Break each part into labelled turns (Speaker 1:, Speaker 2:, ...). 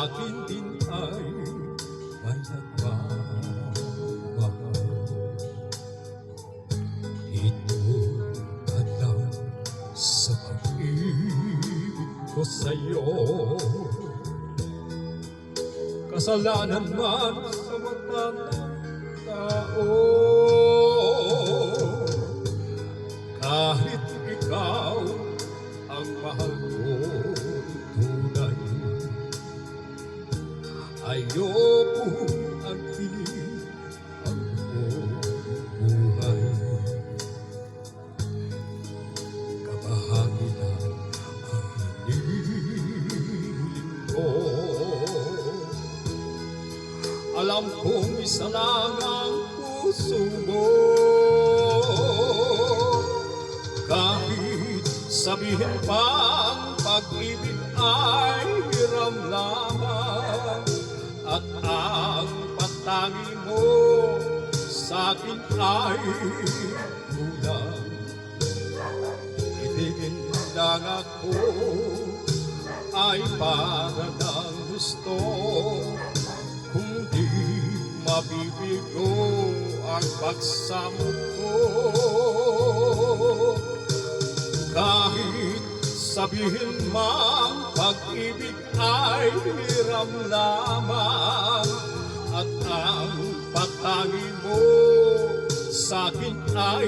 Speaker 1: akin din ay may nagmamahal. Ito na lang sa pag-ibig ko sa'yo, kasalanan man sa mata ng tao. Kahit ikaw ang mahal ko tunay, ayoko ang piling ang buhay. Kabahagi lang ang hinihiling ko. Alam kong isa lang ang puso mo, kahit sabihin pang pag-ibig ay hiram lamang, at ang patangi mo sa'kin ay kulang. Ibigin lang ako ay para ng gusto, kung di mabibigo ang pagsamo ko. Kahit sabihin mang pag-ibig ay hiram lamang, at ang patangi mo sa'kin ay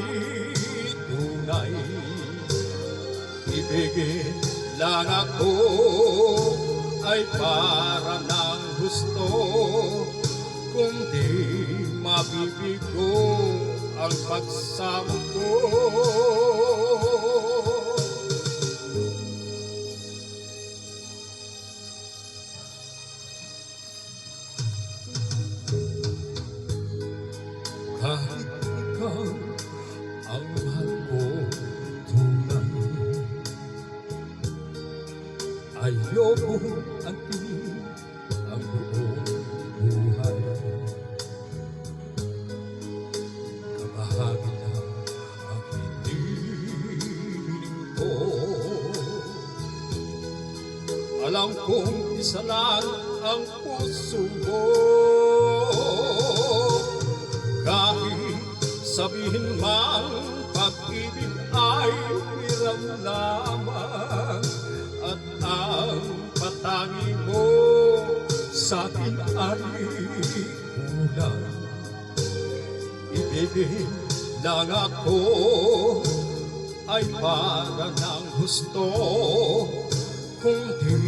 Speaker 1: tunay. Ibigin lang ako ay para ng gusto, kung di mabibigo ang pagsamo ko. Kahit ikaw ang mahal ko tunay, ayoko ang piling ang buong buhay. Kabahagi lang ang hinihiling ko. Alam kong isa lang ang puso mo, kahit sabihin mang pag-ibig ay hiram lamang, at ang patangi mo sa'kin ay kulang. Ibigin lang ako ay para ng gusto, kung di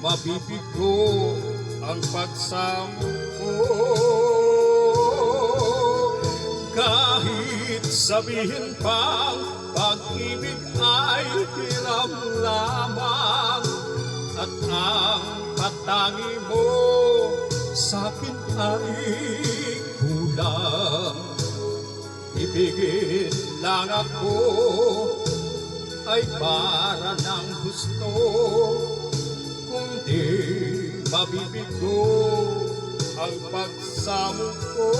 Speaker 1: mabibigo ang pagsamo ko. Kahit sabihin pang pag-ibig ay hiram lamang, at ang patangi mo sa'kin ay kulang. Ibigin lang ako ay para ng gusto, kung di mabibigo ang pagsamo ko.